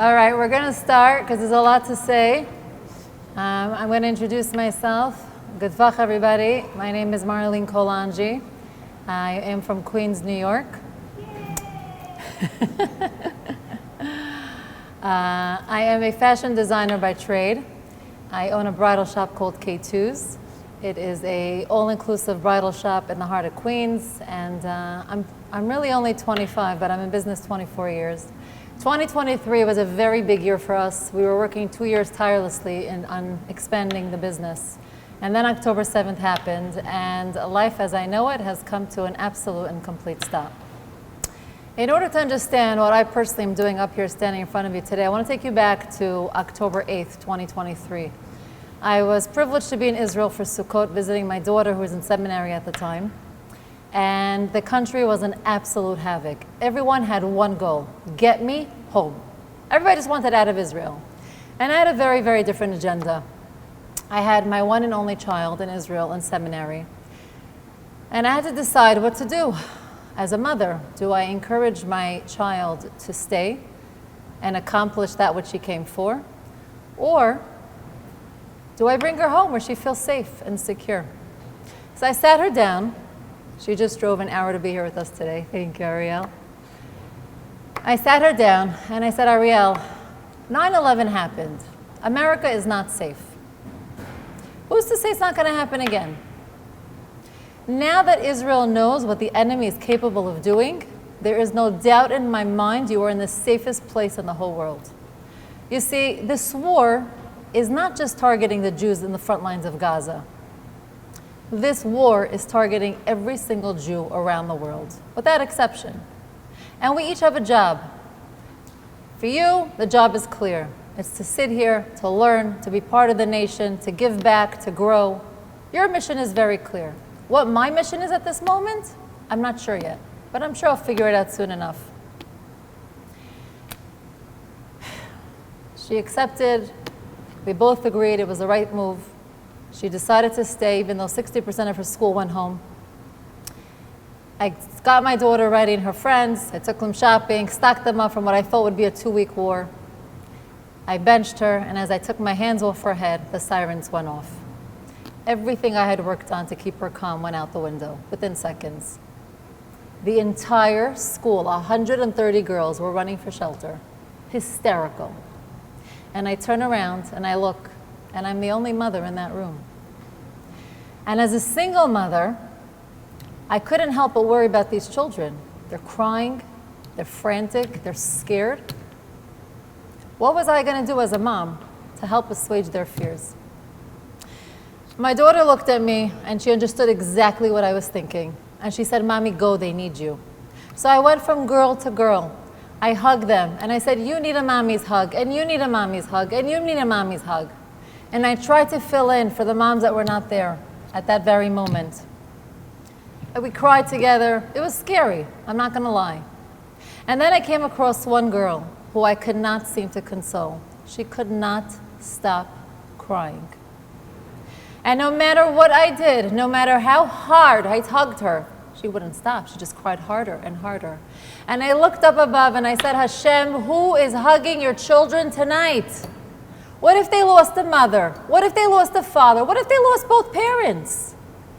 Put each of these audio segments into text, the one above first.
All right, we're going to start because there's a lot to say. I'm going to introduce myself. Good vach, everybody. My name is Marlene Kolangi. I am from Queens, New York. I am a fashion designer by trade. I own a bridal shop called K2's. It is a all-inclusive bridal shop in the heart of Queens, and I'm really only 25, but I'm in business 24 years. 2023 was a very big year for us. We were working 2 years tirelessly on expanding the business. And then October 7th happened, and life as I know it has come to an absolute and complete stop. In order to understand what I personally am doing up here standing in front of you today, I want to take you back to October 8th, 2023. I was privileged to be in Israel for Sukkot, visiting my daughter who was in seminary at the time. And the country was an absolute havoc. Everyone had one goal: get me home. Everybody just wanted out of Israel. And I had a very, very different agenda. I had my one and only child in Israel in seminary. And I had to decide what to do as a mother. Do I encourage my child to stay and accomplish that which she came for? Or do I bring her home where she feels safe and secure? So I sat her down. She just drove an hour to be here with us today. Thank you, Ariel. I sat her down and I said, Ariel, 9/11 happened. America is not safe. Who's to say it's not going to happen again? Now that Israel knows what the enemy is capable of doing, there is no doubt in my mind you are in the safest place in the whole world. You see, this war is not just targeting the Jews in the front lines of Gaza. This war is targeting every single Jew around the world, without exception. And we each have a job. For you, the job is clear. It's to sit here, to learn, to be part of the nation, to give back, to grow. Your mission is very clear. What my mission is at this moment, I'm not sure yet, but I'm sure I'll figure it out soon enough. She accepted. We both agreed it was the right move. She decided to stay, even though 60% of her school went home. I got my daughter ready and her friends. I took them shopping, stocked them up from what I thought would be a 2-week war. I benched her, and as I took my hands off her head, the sirens went off. Everything I had worked on to keep her calm went out the window within seconds. The entire school, 130 girls, were running for shelter. Hysterical. And I turn around and I look, and I'm the only mother in that room. And as a single mother, I couldn't help but worry about these children. They're crying, they're frantic, they're scared. What was I going to do as a mom to help assuage their fears? My daughter looked at me and she understood exactly what I was thinking. And she said, Mommy, go, they need you. So I went from girl to girl. I hugged them and I said, you need a mommy's hug, and you need a mommy's hug, and you need a mommy's hug. And I tried to fill in for the moms that were not there at that very moment. And we cried together. It was scary, I'm not going to lie. And then I came across one girl who I could not seem to console. She could not stop crying. And no matter what I did, no matter how hard I hugged her, she wouldn't stop. She just cried harder and harder. And I looked up above and I said, Hashem, who is hugging your children tonight? What if they lost a mother? What if they lost a father? What if they lost both parents?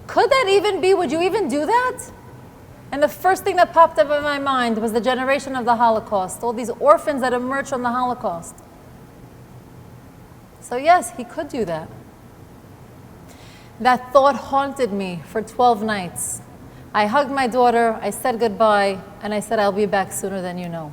Could that even be? Would you even do that? And the first thing that popped up in my mind was the generation of the Holocaust, all these orphans that emerged from the Holocaust. So yes, he could do that. That thought haunted me for 12 nights. I hugged my daughter, I said goodbye, and I said, I'll be back sooner than you know.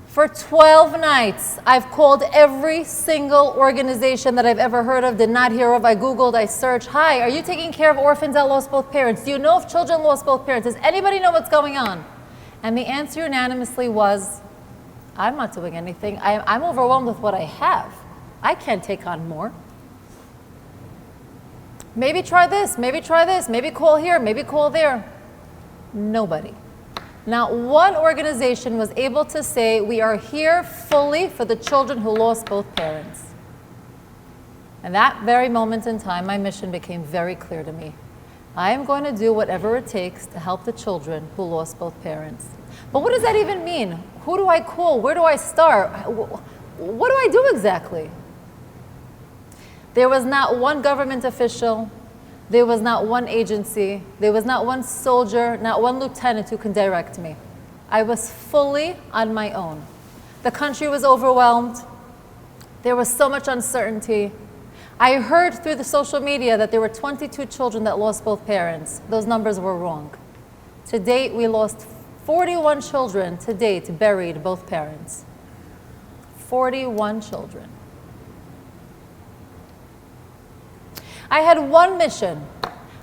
For 12 nights, I've called every single organization that I've ever heard of, did not hear of. I Googled, I searched, hi, are you taking care of orphans that lost both parents? Do you know if children lost both parents? Does anybody know what's going on? And the answer unanimously was, I'm not doing anything. I'm overwhelmed with what I have. I can't take on more. Maybe try this, maybe call here, maybe call there. Nobody. Not one organization was able to say, we are here fully for the children who lost both parents. And that very moment in time, my mission became very clear to me. I am going to do whatever it takes to help the children who lost both parents. But what does that even mean? Who do I call? Where do I start? What do I do exactly? There was not one government official, there was not one agency, there was not one soldier, not one lieutenant who can direct me. I was fully on my own. The country was overwhelmed. There was so much uncertainty. I heard through the social media that there were 22 children that lost both parents. Those numbers were wrong. To date, we lost 41 children to date buried both parents. 41 children. I had one mission.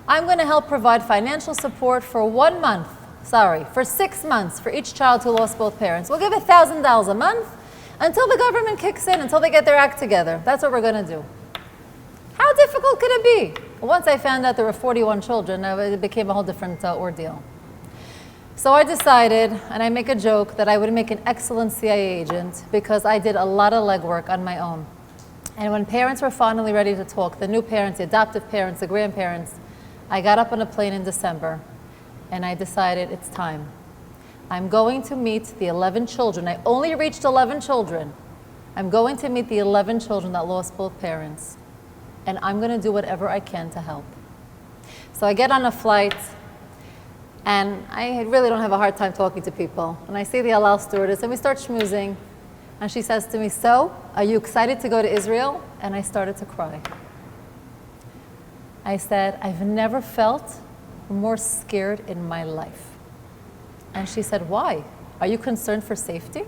I'm going to help provide financial support for 6 months for each child who lost both parents. We'll give $1,000 a month until the government kicks in, until they get their act together. That's what we're going to do. How difficult could it be? Once I found out there were 41 children, it became a whole different ordeal. So I decided, and I make a joke, that I would make an excellent CIA agent because I did a lot of legwork on my own. And when parents were finally ready to talk, the new parents, the adoptive parents, the grandparents, I got up on a plane in December and I decided it's time. I'm going to meet the 11 children. I only reached 11 children. I'm going to meet the 11 children that lost both parents. And I'm going to do whatever I can to help. So I get on a flight, and I really don't have a hard time talking to people. And I see the El Al stewardess, and we start schmoozing. And she says to me, "So, are you excited to go to Israel?" And I started to cry. I said, "I've never felt more scared in my life." And she said, "Why? Are you concerned for safety?"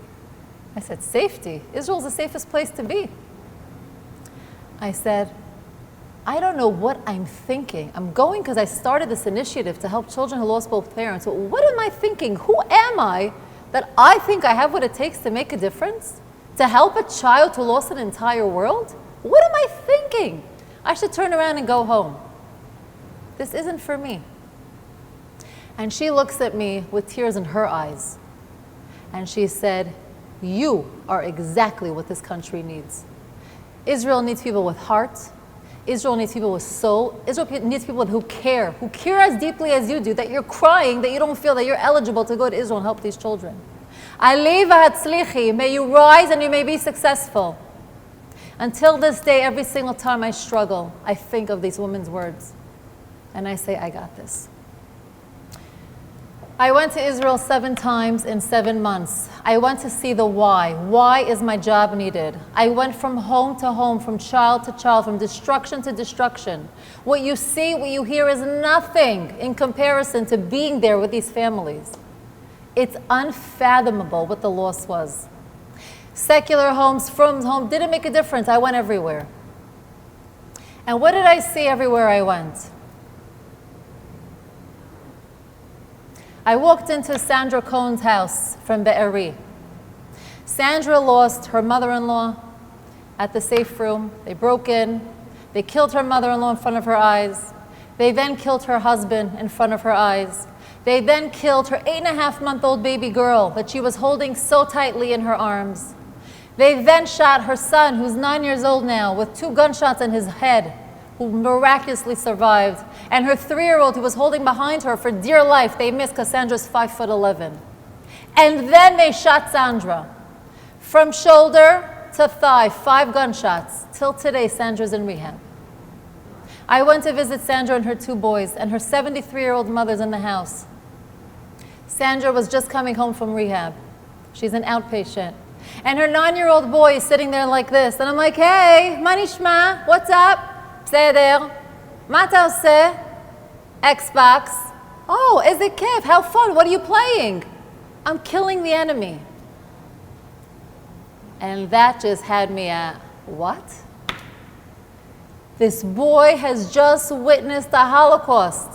I said, "Safety? Israel's the safest place to be." I said, "I don't know what I'm thinking. I'm going because I started this initiative to help children who lost both parents. But what am I thinking? Who am I that I think I have what it takes to make a difference? To help a child who lost an entire world? What am I thinking? I should turn around and go home. This isn't for me." And she looks at me with tears in her eyes. And she said, "You are exactly what this country needs. Israel needs people with heart. Israel needs people with soul. Israel needs people who care as deeply as you do, that you're crying, that you don't feel that you're eligible to go to Israel and help these children. Ali v'hatzlichi, may you rise and you may be successful." Until this day, every single time I struggle, I think of these women's words. And I say, I got this. I went to Israel 7 times in 7 months. I went to see the why. Why is my job needed? I went from home to home, from child to child, from destruction to destruction. What you see, what you hear is nothing in comparison to being there with these families. It's unfathomable what the loss was. Secular homes, from home, didn't make a difference. I went everywhere. And what did I see everywhere I went? I walked into Sandra Cohn's house from Be'eri. Sandra lost her mother-in-law at the safe room. They broke in. They killed her mother-in-law in front of her eyes. They then killed her husband in front of her eyes. They then killed her 8.5-month-old baby girl that she was holding so tightly in her arms. They then shot her son, who's 9 years old now, with 2 gunshots in his head, who miraculously survived. And her 3-year-old, who was holding behind her for dear life, they missed because Sandra's 5'11". And then they shot Sandra. From shoulder to thigh, 5 gunshots. Till today, Sandra's in rehab. I went to visit Sandra and her 2 boys, and her 73-year-old mother's in the house. Sandra was just coming home from rehab. She's an outpatient. And her 9-year-old boy is sitting there like this. And I'm like, "Hey, ma nishma? What's up? בסדר, מה אתה עושה? Xbox. Oh, איזה כיף, how fun, what are you playing? I'm killing the enemy. And that just had me at, what? This boy has just witnessed the Holocaust.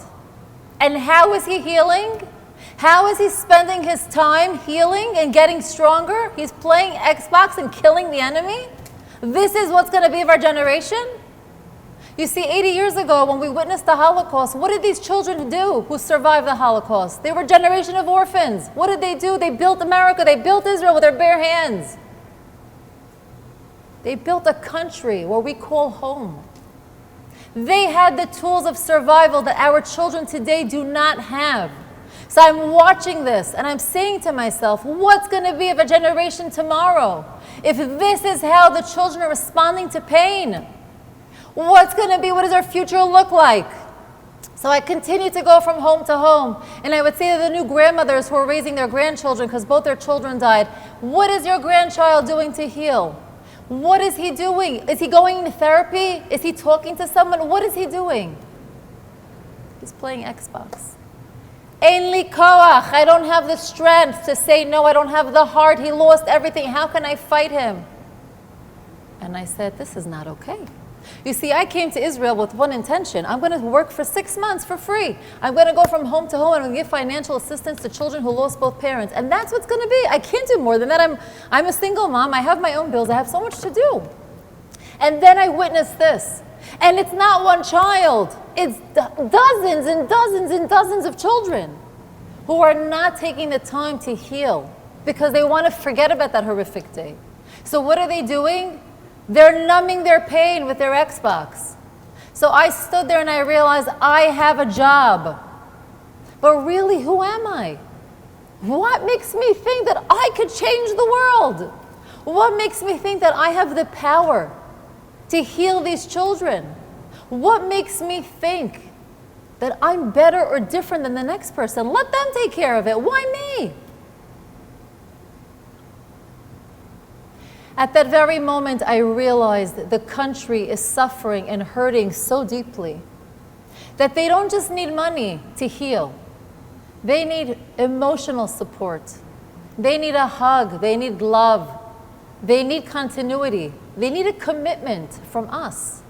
And how is he healing? How is he spending his time healing and getting stronger? He's playing Xbox and killing the enemy? This is what's going to be of our generation? You see, 80 years ago, when we witnessed the Holocaust, what did these children do who survived the Holocaust? They were a generation of orphans. What did they do? They built America. They built Israel with their bare hands. They built a country where we call home. They had the tools of survival that our children today do not have. So I'm watching this and I'm saying to myself, what's going to be of a generation tomorrow? If this is how the children are responding to pain, what's going to be, what does our future look like? So I continue to go from home to home, and I would say to the new grandmothers who are raising their grandchildren because both their children died, what is your grandchild doing to heal? What is he doing? Is he going to therapy? Is he talking to someone? What is he doing? He's playing Xbox. Ein li koach. I don't have the strength to say no. I don't have the heart. He lost everything. How can I fight him? And I said, this is not okay. You see, I came to Israel with one intention. I'm going to work for 6 months for free. I'm going to go from home to home and I'm going to give financial assistance to children who lost both parents. And that's what's going to be. I can't do more than that. I'm a single mom. I have my own bills. I have so much to do. And then I witnessed this. And it's not one child. It's dozens and dozens and dozens of children who are not taking the time to heal because they want to forget about that horrific day. So what are they doing? They're numbing their pain with their Xbox. So I stood there and I realized I have a job. But really, who am I? What makes me think that I could change the world? What makes me think that I have the power to heal these children? What makes me think that I'm better or different than the next person? Let them take care of it. Why me? At that very moment, I realized the country is suffering and hurting so deeply that they don't just need money to heal. They need emotional support. They need a hug. They need love. They need continuity. They need a commitment from us.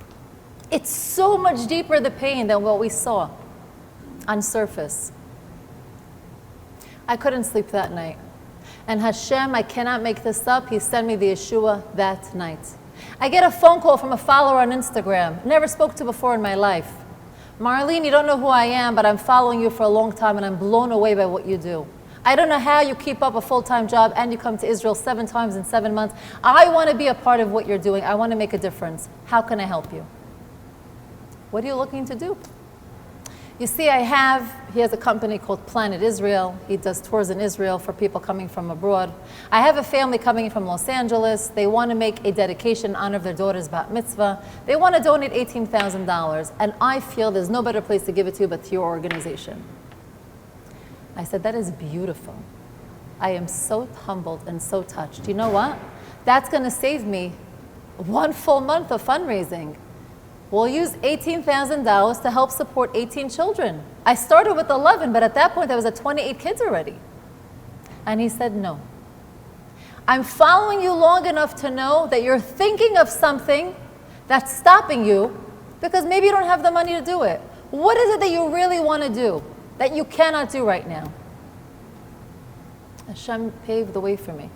It's so much deeper, the pain, than what we saw on surface. I couldn't sleep that night. And Hashem, I cannot make this up, He sent me the Yeshua that night. I get a phone call from a follower on Instagram, never spoke to before in my life. Marlene, you don't know who I am, but I'm following you for a long time and I'm blown away by what you do. I don't know how you keep up a full-time job and you come to Israel 7 times in 7 months. I want to be a part of what you're doing. I want to make a difference. How can I help you? What are you looking to do? You see, he has a company called Planet Israel. He does tours in Israel for people coming from abroad. I have a family coming in from Los Angeles. They want to make a dedication in honor of their daughter's bat mitzvah. They want to donate $18,000, and I feel there's no better place to give it to but to your organization. I said, that is beautiful. I am so humbled and so touched. You know what? That's going to save me 1 full month of fundraising. We'll use $18,000 to help support 18 children. I started with 11, but at that point, there was 28 kids already. And he said, no. I'm following you long enough to know that you're thinking of something that's stopping you because maybe you don't have the money to do it. What is it that you really want to do that you cannot do right now? Hashem paved the way for me.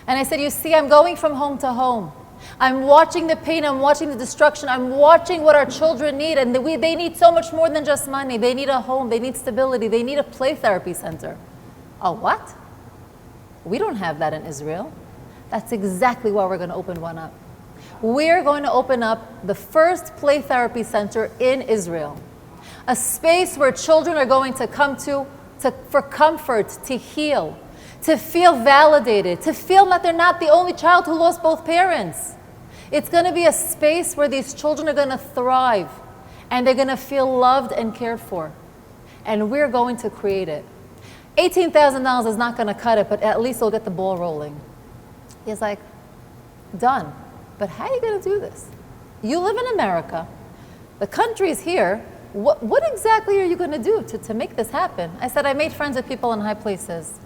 And I said, you see, I'm going from home to home. I'm watching the pain, I'm watching the destruction, I'm watching what our children need, and they need so much more than just money. They need a home, they need stability, they need a play therapy center. A what? We don't have that in Israel. That's exactly why we're going to open one up. We're going to open up the first play therapy center in Israel. A space where children are going to come to for comfort, to heal, to feel validated, to feel that they're not the only child who lost both parents. It's going to be a space where these children are going to thrive and they're going to feel loved and cared for. And we're going to create it. $18,000 is not going to cut it, but at least we'll get the ball rolling. He's like, done. But how are you going to do this? You live in America. The country's here. What exactly are you going to do to make this happen? I said, I made friends with people in high places.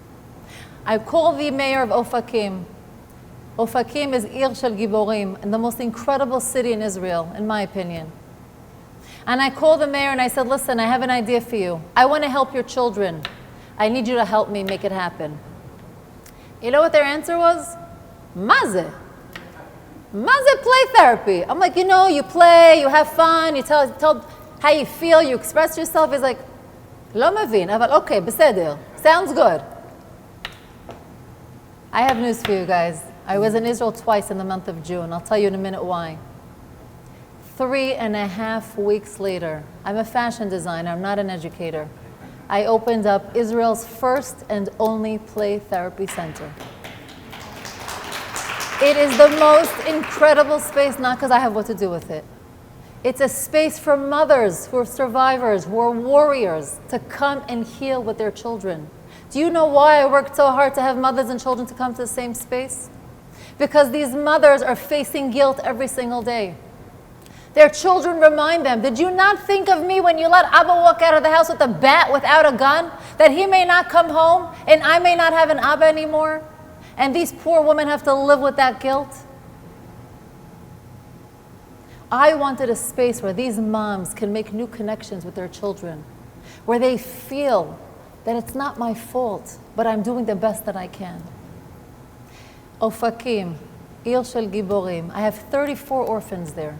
I called the mayor of Ofakim. Ofakim is Ir Shel Giborim, and the most incredible city in Israel, in my opinion. And I called the mayor and I said, listen, I have an idea for you. I want to help your children. I need you to help me make it happen. You know what their answer was? Maze. Maze play therapy. I'm like, you play, you have fun, you tell how you feel, you express yourself. He's like, לא מבין, אבל okay, בסדר. Sounds good. I have news for you guys. I was in Israel twice in the month of June. I'll tell you in a minute why. 3.5 weeks later, I'm a fashion designer, I'm not an educator. I opened up Israel's first and only play therapy center. It is the most incredible space, not because I have what to do with it. It's a space for mothers who are survivors, who are warriors, to come and heal with their children. Do you know why I worked so hard to have mothers and children to come to the same space? Because these mothers are facing guilt every single day. Their children remind them, did you not think of me when you let Abba walk out of the house with a bat without a gun? That he may not come home and I may not have an Abba anymore? And these poor women have to live with that guilt. I wanted a space where these moms can make new connections with their children, where they feel that it's not my fault, but I'm doing the best that I can. Ofakim, Ir Shel Giborim. I have 34 orphans there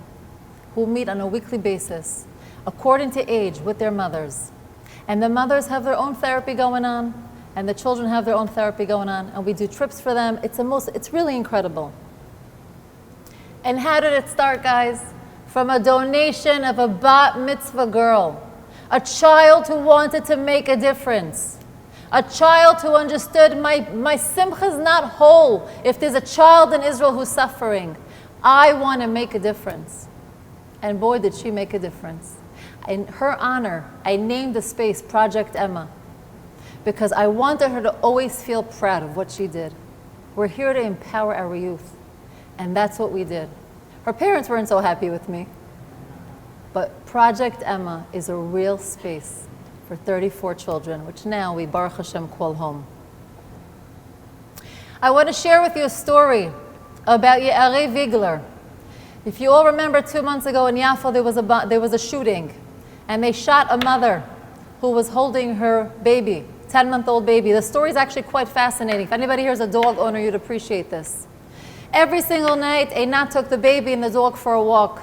who meet on a weekly basis, according to age, with their mothers. And the mothers have their own therapy going on, and the children have their own therapy going on, and we do trips for them. It's really incredible. And how did it start, guys? From a donation of a bat mitzvah girl, a child who wanted to make a difference, a child who understood my simcha is not whole if there's a child in Israel who's suffering. I want to make a difference. And boy, did she make a difference. In her honor, I named the space Project Emma, because I wanted her to always feel proud of what she did. We're here to empower our youth, and that's what we did. Her parents weren't so happy with me, but Project Emma is a real space for 34 children, which now we, Baruch Hashem, call home. I want to share with you a story about Ye'ari Vigler. If you all remember, 2 months ago in Yaffo, there was a shooting, and they shot a mother who was holding her baby, 10-month-old baby. The story is actually quite fascinating. If anybody here is a dog owner, you'd appreciate this. Every single night, Einat took the baby and the dog for a walk.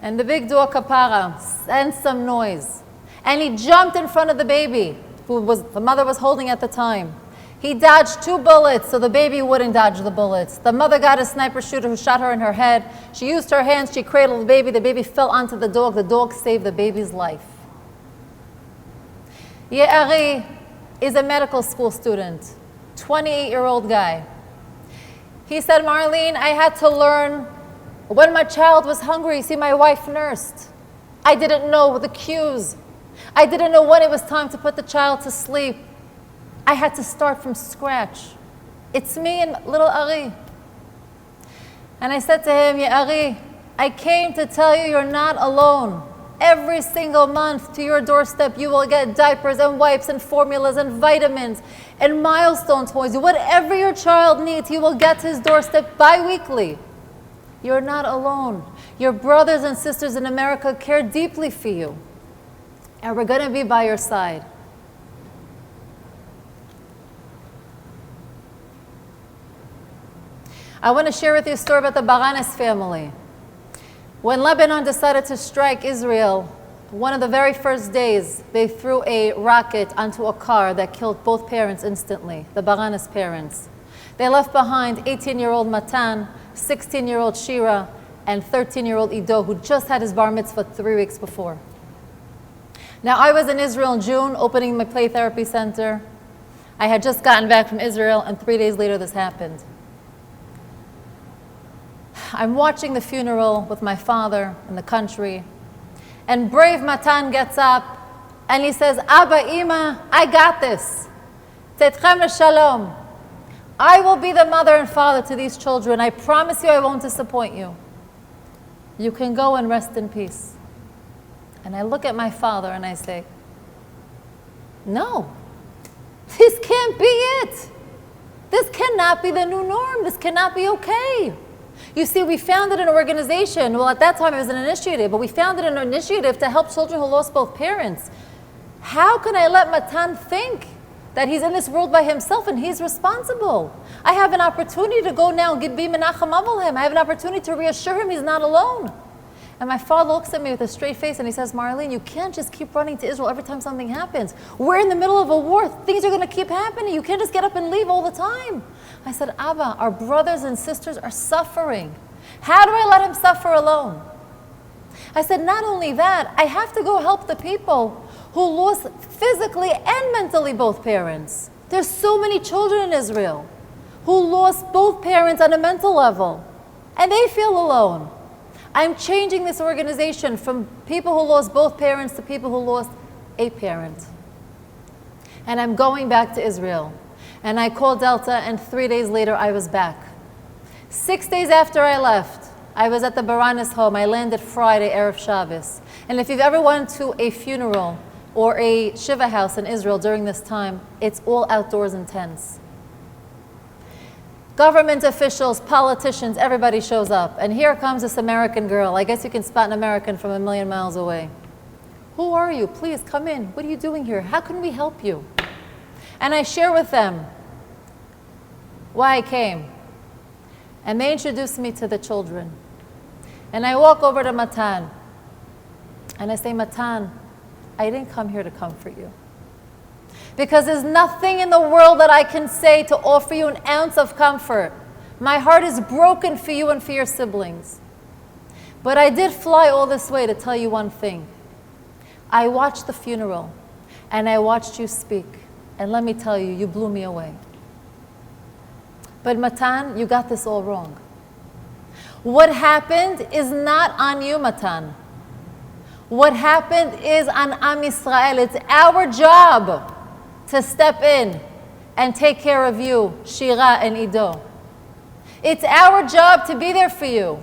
And the big dog, Kapara, sensed some noise. And he jumped in front of the baby, the mother was holding at the time. He dodged 2 bullets so the baby wouldn't dodge the bullets. The mother got a sniper shooter who shot her in her head. She used her hands, she cradled the baby fell onto the dog saved the baby's life. Ye'ari is a medical school student, 28-year-old guy. He said, Marlene, I had to learn when my child was hungry. See, my wife nursed. I didn't know the cues. I didn't know when it was time to put the child to sleep. I had to start from scratch. It's me and little Ari. And I said to him, yeah, Ari, I came to tell you you're not alone. Every single month to your doorstep, you will get diapers and wipes and formulas and vitamins and milestone toys. Whatever your child needs, he will get to his doorstep bi-weekly. You're not alone. Your brothers and sisters in America care deeply for you. And we're going to be by your side. I want to share with you a story about the Baranes family. When Lebanon decided to strike Israel, one of the very first days, they threw a rocket onto a car that killed both parents instantly, the Baranes parents. They left behind 18-year-old Matan, 16-year-old Shira, and 13-year-old Ido, who just had his bar mitzvah 3 weeks before. Now, I was in Israel in June, opening my play therapy center. I had just gotten back from Israel, and 3 days later, this happened. I'm watching the funeral with my father in the country, and brave Matan gets up, and he says, Abba, Ima, I got this. Tetchem l'shalom. I will be the mother and father to these children. I promise you I won't disappoint you. You can go and rest in peace. And I look at my father and I say, no, this can't be it. This cannot be the new norm. This cannot be okay. You see, we founded an organization. Well, at that time it was an initiative, but we founded an initiative to help children who lost both parents. How can I let Matan think that he's in this world by himself and he's responsible? I have an opportunity to go now and be menachem avel him. I have an opportunity to reassure him he's not alone. And my father looks at me with a straight face and he says, Marlene, you can't just keep running to Israel every time something happens. We're in the middle of a war. Things are going to keep happening. You can't just get up and leave all the time. I said, Abba, our brothers and sisters are suffering. How do I let him suffer alone? I said, not only that, I have to go help the people who lost physically and mentally both parents. There's so many children in Israel who lost both parents on a mental level, and they feel alone. I'm changing this organization from people who lost both parents to people who lost a parent. And I'm going back to Israel. And I called Delta, and 3 days later I was back. 6 days after I left, I was at the Baranis home. I landed Friday, Erev Shabbos. And if you've ever went to a funeral or a Shiva house in Israel during this time, it's all outdoors in tents. Government officials, politicians, everybody shows up. And here comes this American girl. I guess you can spot an American from a million miles away. Who are you? Please come in. What are you doing here? How can we help you? And I share with them why I came. And they introduce me to the children. And I walk over to Matan. And I say, Matan, I didn't come here to comfort you. Because there's nothing in the world that I can say to offer you an ounce of comfort. My heart is broken for you and for your siblings. But I did fly all this way to tell you one thing. I watched the funeral, and I watched you speak. And let me tell you, you blew me away. But Matan, you got this all wrong. What happened is not on you, Matan. What happened is on Am Yisrael. It's our job to step in and take care of you, Shira and Ido. It's our job to be there for you.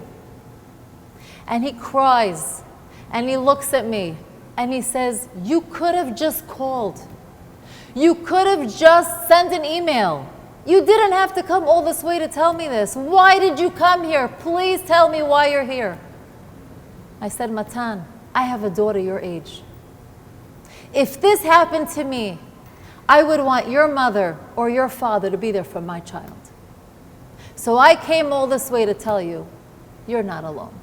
And he cries, and he looks at me, and he says, you could have just called. You could have just sent an email. You didn't have to come all this way to tell me this. Why did you come here? Please tell me why you're here. I said, Matan, I have a daughter your age. If this happened to me, I would want your mother or your father to be there for my child. So I came all this way to tell you, you're not alone.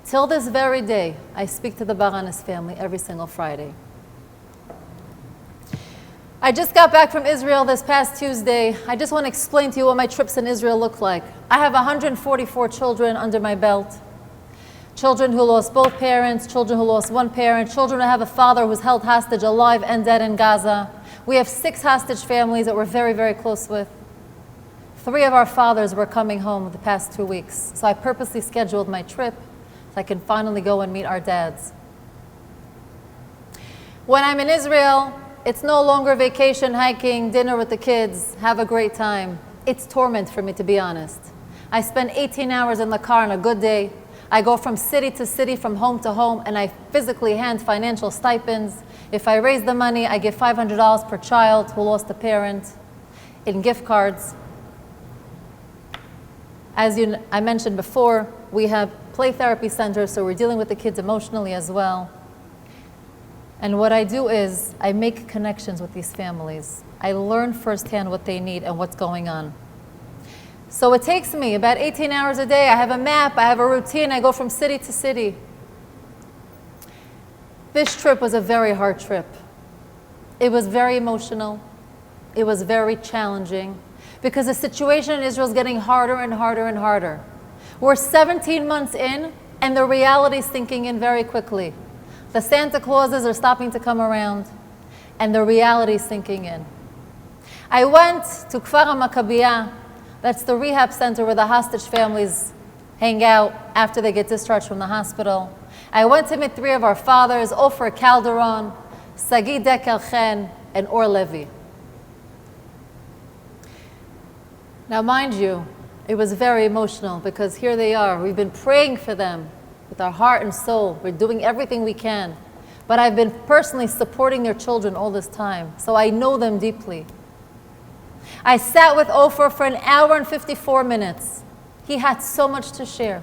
Till this very day, I speak to the Baranis family every single Friday. I just got back from Israel this past Tuesday. I just want to explain to you what my trips in Israel look like. I have 144 children under my belt. Children who lost both parents, children who lost one parent, children who have a father who's held hostage alive and dead in Gaza. We have 6 hostage families that we're very, very close with. 3 of our fathers were coming home the past 2 weeks. So I purposely scheduled my trip so I can finally go and meet our dads. When I'm in Israel, it's no longer vacation, hiking, dinner with the kids, have a great time. It's torment for me, to be honest. I spend 18 hours in the car on a good day. I go from city to city, from home to home, and I physically hand financial stipends. If I raise the money, I give $500 per child who lost a parent in gift cards. As I mentioned before, we have play therapy centers, so we're dealing with the kids emotionally as well. And what I do is I make connections with these families. I learn firsthand what they need and what's going on. So it takes me about 18 hours a day. I have a map, I have a routine, I go from city to city. This trip was a very hard trip. It was very emotional. It was very challenging because the situation in Israel is getting harder and harder and harder. We're 17 months in and the reality is sinking in very quickly. The Santa Clauses are stopping to come around and the reality is sinking in. I went to Kfar HaMaccabiyah. That's the rehab center where the hostage families hang out after they get discharged from the hospital. I went to meet 3 of our fathers, Ofer Calderon, Sagi Dekel-Chen, and Or Levi. Now mind you, it was very emotional because here they are. We've been praying for them with our heart and soul. We're doing everything we can. But I've been personally supporting their children all this time, so I know them deeply. I sat with Ofer for an hour and 54 minutes. He had so much to share.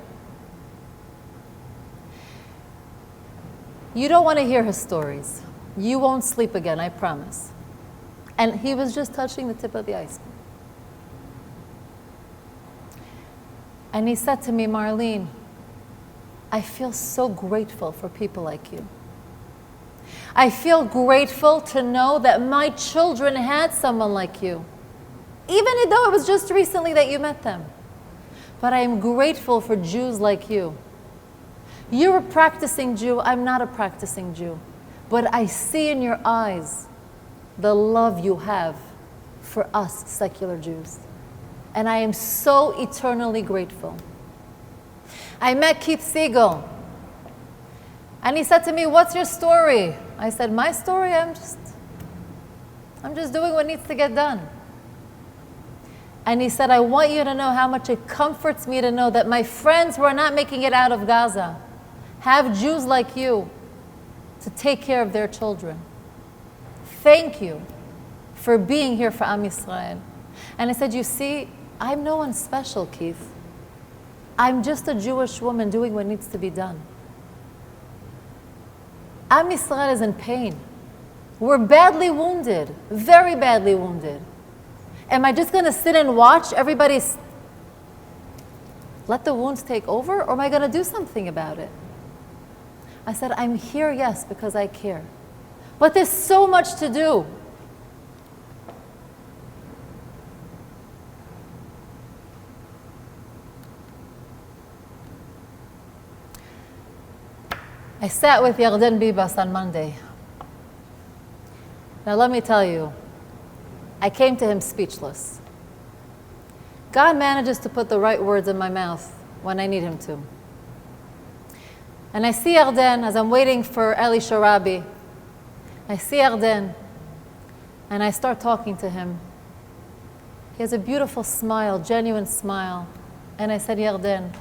You don't want to hear his stories. You won't sleep again, I promise. And he was just touching the tip of the iceberg. And he said to me, Marlene, I feel so grateful for people like you. I feel grateful to know that my children had someone like you. Even though it was just recently that you met them. But I am grateful for Jews like you. You're a practicing Jew, I'm not a practicing Jew. But I see in your eyes the love you have for us secular Jews. And I am so eternally grateful. I met Keith Siegel. And he said to me, what's your story? I said, my story, I'm just doing what needs to get done. And he said, I want you to know how much it comforts me to know that my friends who are not making it out of Gaza have Jews like you to take care of their children. Thank you for being here for Am Yisrael. And I said, you see, I'm no one special, Keith. I'm just a Jewish woman doing what needs to be done. Am Yisrael is in pain. We're badly wounded, very badly wounded. Am I just going to sit and watch everybody let the wounds take over, or am I going to do something about it? I said, I'm here, yes, because I care. But there's so much to do. I sat with Yarden Bibas on Monday. Now let me tell you, I came to him speechless. God manages to put the right words in my mouth when I need him to. And I see Yarden as I'm waiting for Eli Sharabi. I see Yarden and I start talking to him. He has a beautiful smile, genuine smile. And I said, Yarden,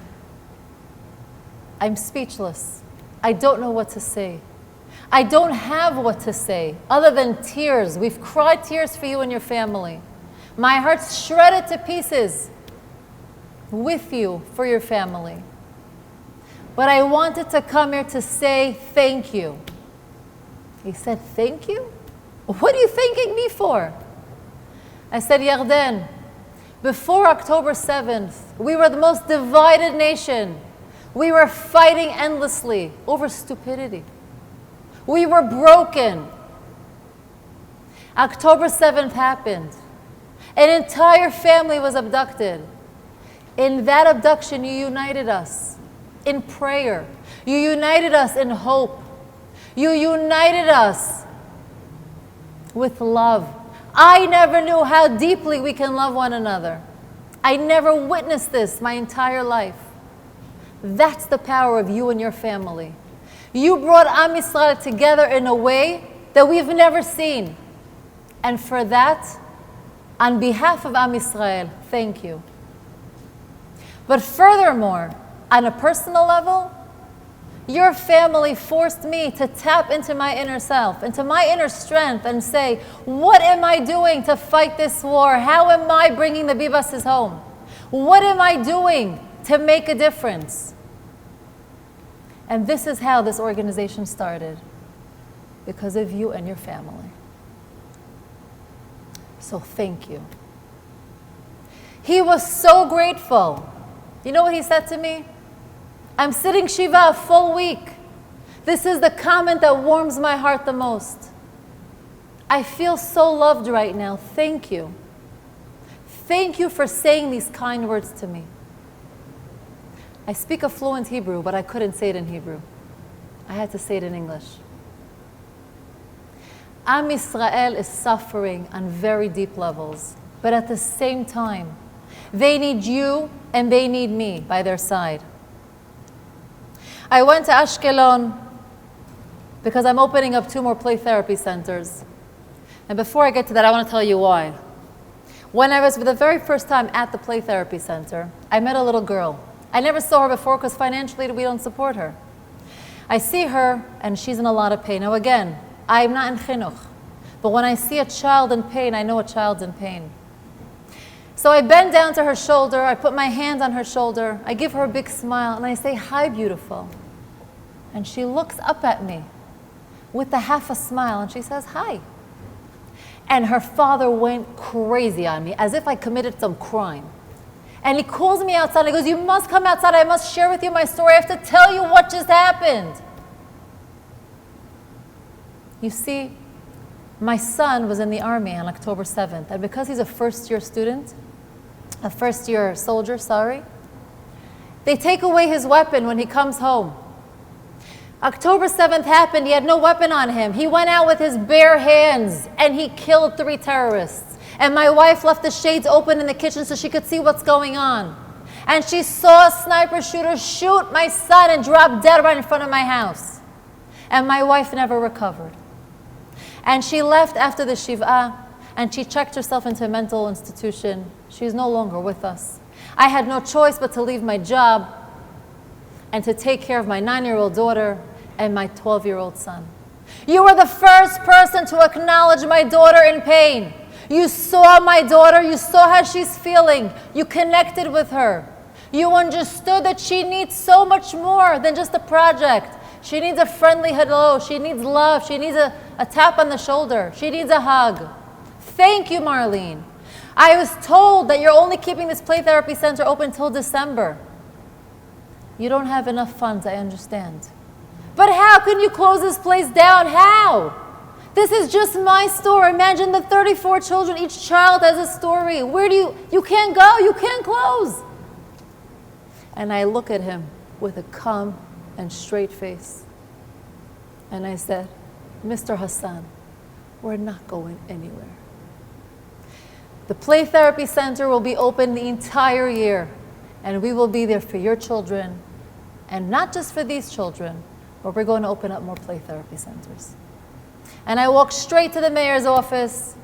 I'm speechless. I don't know what to say. I don't have what to say other than tears. We've cried tears for you and your family. My heart's shredded to pieces with you for your family. But I wanted to come here to say thank you. He said, thank you? What are you thanking me for? I said, Yarden, before October 7th, we were the most divided nation. We were fighting endlessly over stupidity. We were broken. October 7th happened. An entire family was abducted. In that abduction, you united us in prayer. You united us in hope. You united us with love. I never knew how deeply we can love one another. I never witnessed this my entire life. That's the power of you and your family. You brought Am Yisrael together in a way that we've never seen. And for that, on behalf of Am Yisrael, thank you. But furthermore, on a personal level, your family forced me to tap into my inner self, into my inner strength and say, what am I doing to fight this war? How am I bringing the Bibases home? What am I doing to make a difference? And this is how this organization started, because of you and your family. So thank you. He was so grateful. You know what he said to me? I'm sitting Shiva a full week. This is the comment that warms my heart the most. I feel so loved right now. Thank you. Thank you for saying these kind words to me. I speak a fluent Hebrew, but I couldn't say it in Hebrew. I had to say it in English. Am Yisrael is suffering on very deep levels, but at the same time, they need you and they need me by their side. I went to Ashkelon because I'm opening up 2 more play therapy centers. And before I get to that, I want to tell you why. When I was for the very first time at the play therapy center, I met a little girl. I never saw her before because financially we don't support her. I see her and she's in a lot of pain. Now again, I'm not in chinuch, but when I see a child in pain, I know a child's in pain. So I bend down to her shoulder, I put my hand on her shoulder, I give her a big smile and I say, hi, beautiful. And she looks up at me with a half a smile and she says, hi. And her father went crazy on me as if I committed some crime. And he calls me outside. He goes, you must come outside. I must share with you my story. I have to tell you what just happened. You see, my son was in the army on October 7th. And because he's a first-year student, a first-year soldier, sorry, they take away his weapon when he comes home. October 7th happened. He had no weapon on him. He went out with his bare hands and he killed 3 terrorists. And my wife left the shades open in the kitchen so she could see what's going on. And she saw a sniper shooter shoot my son and drop dead right in front of my house. And my wife never recovered. And she left after the Shiv'ah and she checked herself into a mental institution. She's no longer with us. I had no choice but to leave my job and to take care of my 9-year-old daughter and my 12-year-old son. You were the first person to acknowledge my daughter in pain. You saw my daughter, you saw how she's feeling, you connected with her. You understood that she needs so much more than just a project. She needs a friendly hello, she needs love, she needs a tap on the shoulder, she needs a hug. Thank you, Marlene. I was told that you're only keeping this play therapy center open until December. You don't have enough funds, I understand. But how can you close this place down? How? This is just my store. Imagine the 34 children. Each child has a story. Where do you can't go, you can't close. And I look at him with a calm and straight face. And I said, Mr. Hassan, we're not going anywhere. The Play Therapy Center will be open the entire year, and we will be there for your children, and not just for these children, but we're going to open up more play therapy centers. And I walk straight to the mayor's office,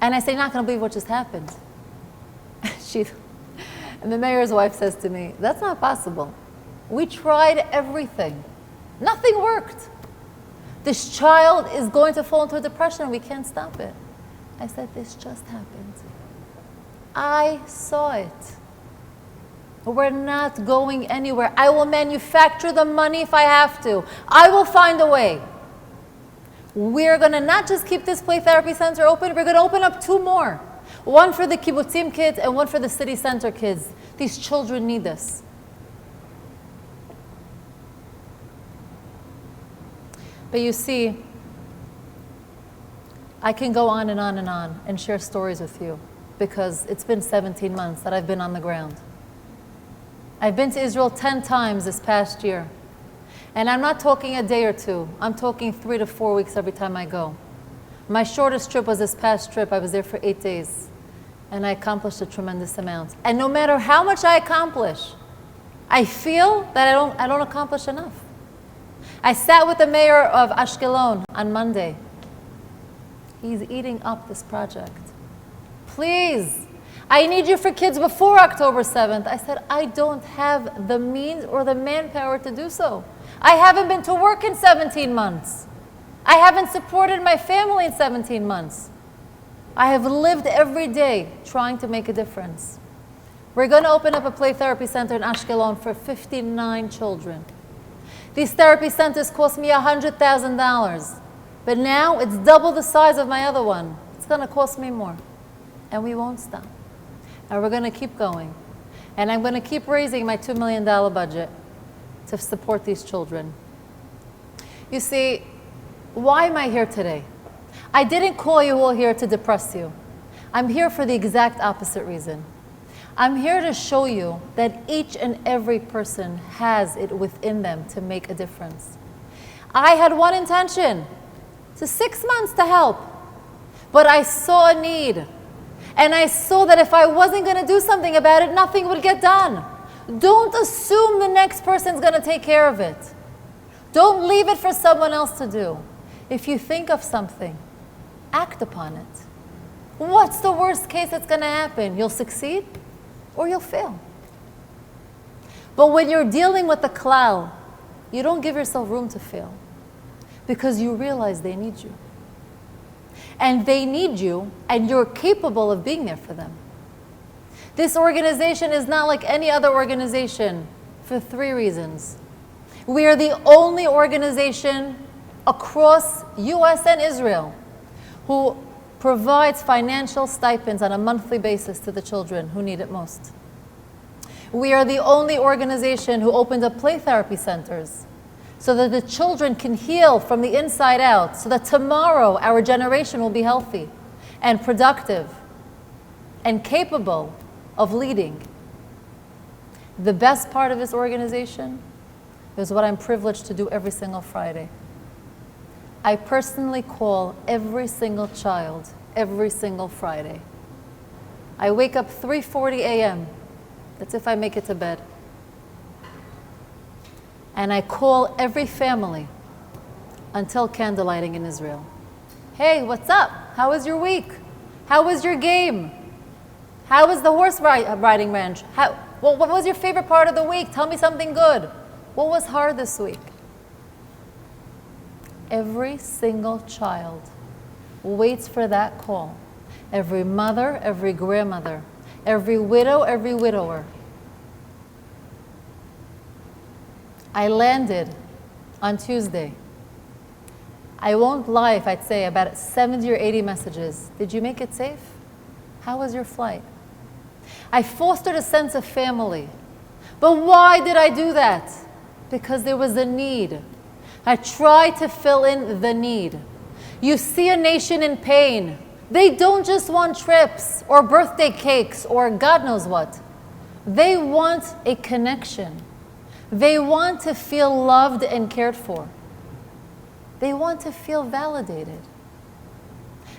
and I say, not going to believe what just happened. And the mayor's wife says to me, that's not possible. We tried everything. Nothing worked. This child is going to fall into a depression, and we can't stop it. I said, this just happened. I saw it. We're not going anywhere. I will manufacture the money if I have to. I will find a way. We're going to not just keep this play therapy center open, we're going to open up 2 more. One for the kibbutzim kids and one for the city center kids. These children need this. But you see, I can go on and share stories with you because it's been 17 months that I've been on the ground. I've been to Israel 10 times this past year. And I'm not talking a day or 2. I'm talking 3 to 4 weeks every time I go. My shortest trip was this past trip. I was there for 8 days. And I accomplished a tremendous amount. And no matter how much I accomplish, I feel that I don't accomplish enough. I sat with the mayor of Ashkelon on Monday. He's eating up this project. Please, I need you for kids before October 7th. I said, I don't have the means or the manpower to do so. I haven't been to work in 17 months. I haven't supported my family in 17 months. I have lived every day trying to make a difference. We're going to open up a play therapy center in Ashkelon for 59 children. These therapy centers cost me $100,000. But now it's double the size of my other one. It's going to cost me more. And we won't stop. And we're going to keep going. And I'm going to keep raising my $2 million budget to support these children. You see, why am I here today? I didn't call you all here to depress you. I'm here for the exact opposite reason. I'm here to show you that each and every person has it within them to make a difference. I had one intention, to 6 months to help. But I saw a need. And I saw that if I wasn't going to do something about it, nothing would get done. Don't assume the next person's going to take care of it. Don't leave it for someone else to do. If you think of something, act upon it. What's the worst case that's going to happen? You'll succeed or you'll fail. But when you're dealing with the klal, you don't give yourself room to fail because you realize they need you. And they need you, and you're capable of being there for them. This organization is not like any other organization for 3 reasons. We are the only organization across US and Israel who provides financial stipends on a monthly basis to the children who need it most. We are the only organization who opened up play therapy centers so that the children can heal from the inside out, so that tomorrow our generation will be healthy and productive and capable of leading. The best part of this organization, is what I'm privileged to do every single Friday. I personally call every single child every single Friday. I wake up 3:40 a.m. That's if I make it to bed. And I call every family until candlelighting in Israel. Hey, what's up? How was your week? How was your game? How was the horse riding ranch? What was your favorite part of the week? Tell me something good. What was hard this week? Every single child waits for that call. Every mother, every grandmother, every widow, every widower. I landed on Tuesday. I won't lie if I'd say about 70 or 80 messages. Did you make it safe? How was your flight? I fostered a sense of family. But why did I do that? Because there was a need. I tried to fill in the need. You see a nation in pain. They don't just want trips or birthday cakes or God knows what. They want a connection. They want to feel loved and cared for. They want to feel validated.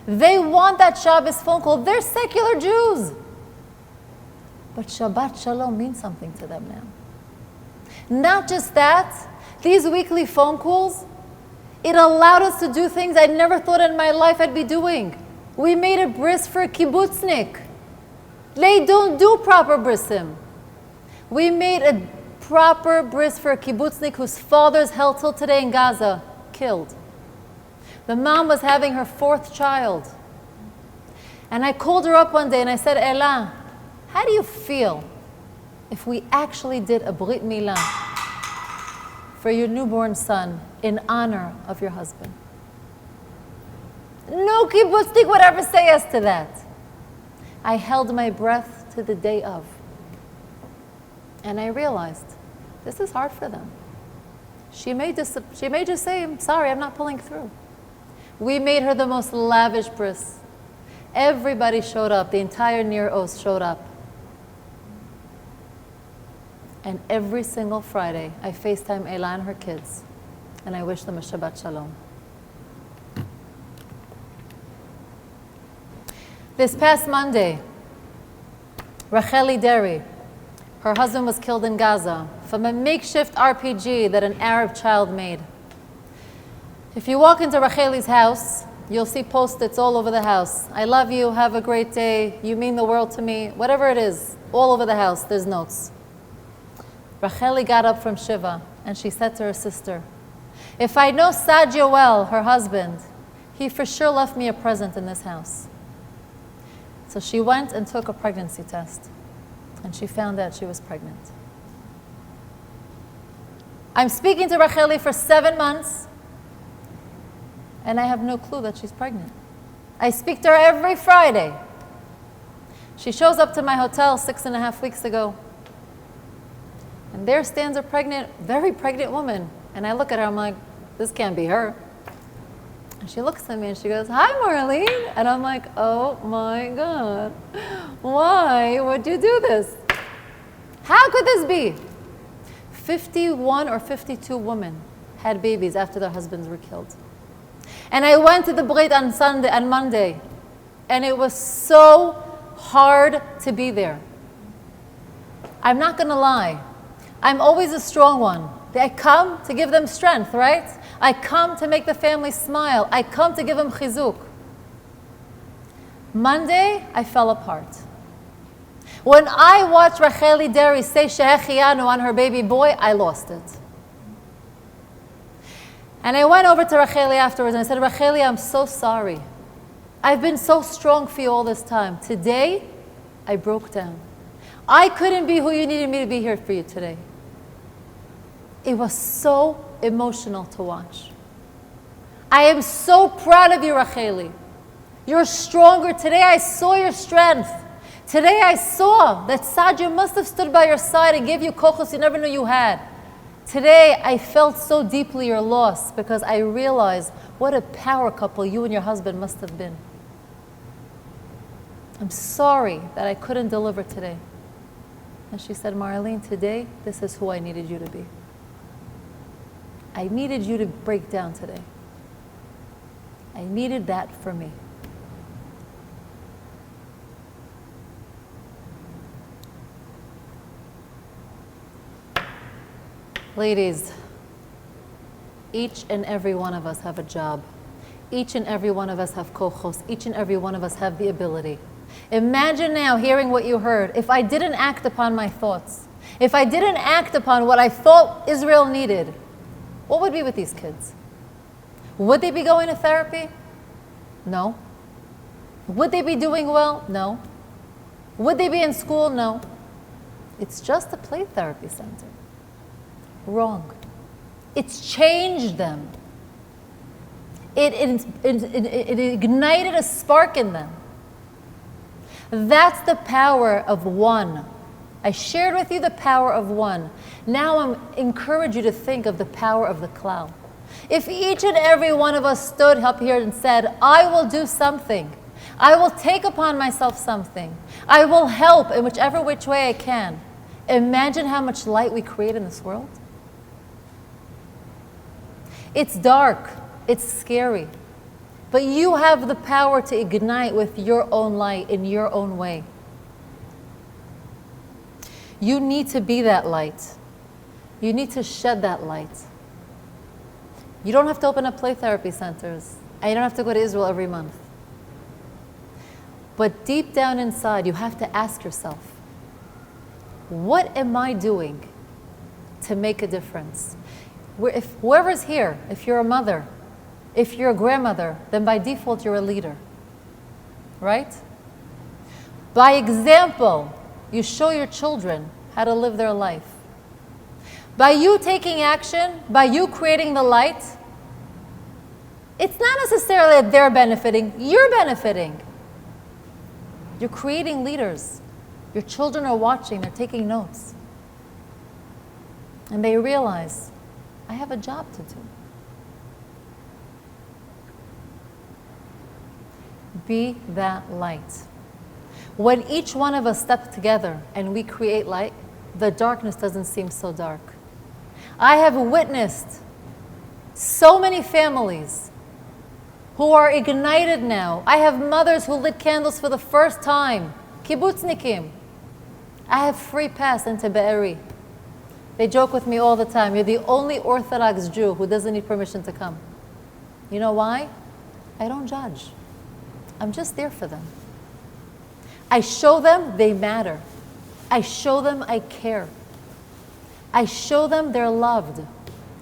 They want that Shabbos phone call. They're secular Jews. But Shabbat Shalom means something to them now. Not just that, these weekly phone calls, it allowed us to do things I never thought in my life I'd be doing. We made a bris for a kibbutznik. They don't do proper brisim. We made a proper bris for a kibbutznik whose father's held till today in Gaza, killed. The mom was having her 4th child. And I called her up one day and I said, Ella, how do you feel if we actually did a brit milah for your newborn son in honor of your husband? No kibbutznik would ever say yes to that. I held my breath to the day of. And I realized, this is hard for them. She may just say, I'm sorry, I'm not pulling through. We made her the most lavish bris. Everybody showed up. The entire Near Ost showed up. And every single Friday, I FaceTime Ela and her kids, and I wish them a Shabbat Shalom. This past Monday, Racheli Derry, her husband was killed in Gaza from a makeshift RPG that an Arab child made. If you walk into Racheli's house, you'll see post-its all over the house. I love you, have a great day, you mean the world to me, whatever it is, all over the house, there's notes. Racheli got up from Shiva and she said to her sister, if I know Sadia well, her husband, he for sure left me a present in this house. So she went and took a pregnancy test and she found out she was pregnant. I'm speaking to Racheli for 7 months and I have no clue that she's pregnant. I speak to her every Friday. She shows up to my hotel 6.5 weeks ago. And there stands a pregnant, very pregnant woman. And I look at her, I'm like, this can't be her. And she looks at me and she goes, hi, Marlene. And I'm like, oh my God, why would you do this? How could this be? 51 or 52 women had babies after their husbands were killed. And I went to the Brit on Monday, and it was so hard to be there. I'm not gonna lie. I'm always a strong one. I come to give them strength, right? I come to make the family smile. I come to give them chizuk. Monday, I fell apart. When I watched Racheli Derry say Shehechianu on her baby boy, I lost it. And I went over to Racheli afterwards and I said, Racheli, I'm so sorry. I've been so strong for you all this time. Today, I broke down. I couldn't be who you needed me to be here for you today. It was so emotional to watch. I am so proud of you, Racheli. You're stronger. Today I saw your strength. Today I saw that Sadia must have stood by your side and gave you kochos you never knew you had. Today I felt so deeply your loss because I realized what a power couple you and your husband must have been. I'm sorry that I couldn't deliver today. And she said, Marlene, today this is who I needed you to be. I needed you to break down today. I needed that for me. Ladies, each and every one of us have a job. Each and every one of us have kochos. Each and every one of us have the ability. Imagine now hearing what you heard. If I didn't act upon my thoughts, if I didn't act upon what I thought Israel needed, what would be with these kids? Would they be going to therapy? No. Would they be doing well? No. Would they be in school? No. It's just a play therapy center. Wrong. It's changed them. It ignited a spark in them. That's the power of one. I shared with you the power of one. Now I encourage you to think of the power of the klal. If each and every one of us stood up here and said, I will do something. I will take upon myself something. I will help in whichever which way I can. Imagine how much light we create in this world. It's dark. It's scary. But you have the power to ignite with your own light in your own way. You need to be that light. You need to shed that light. You don't have to open up play therapy centers. And you don't have to go to Israel every month. But deep down inside, you have to ask yourself, what am I doing to make a difference? If whoever's here, if you're a mother, if you're a grandmother, then by default you're a leader, right? By example, you show your children how to live their life. By you taking action, by you creating the light, it's not necessarily that they're benefiting, you're benefiting. You're creating leaders. Your children are watching, they're taking notes. And they realize, I have a job to do. Be that light. When each one of us step together and we create light, the darkness doesn't seem so dark. I have witnessed so many families who are ignited now. I have mothers who lit candles for the first time. Kibbutznikim. I have free pass into Be'eri. They joke with me all the time, you're the only Orthodox Jew who doesn't need permission to come. You know why? I don't judge. I'm just there for them. I show them they matter. I show them I care. I show them they're loved.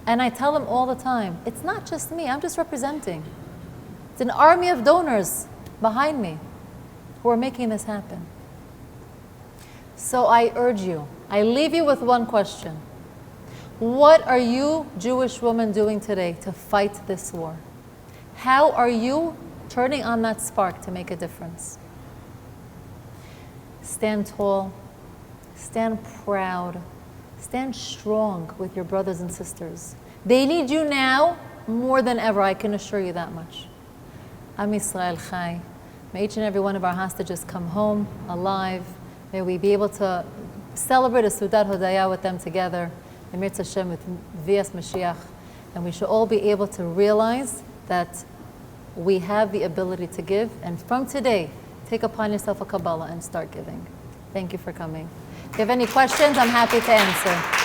And I tell them all the time, it's not just me, I'm just representing. It's an army of donors behind me who are making this happen. So I urge you, I leave you with one question. What are you, Jewish women, doing today to fight this war? How are you turning on that spark to make a difference? Stand tall, stand proud, stand strong with your brothers and sisters. They need you now more than ever, I can assure you that much. Am Yisrael Chai. May each and every one of our hostages come home alive. May we be able to celebrate a Sudat Hodaya with them together, Emir Hashem with Vias Mashiach, and we should all be able to realize that we have the ability to give, and from today, take upon yourself a Kabbalah and start giving. Thank you for coming. If you have any questions, I'm happy to answer.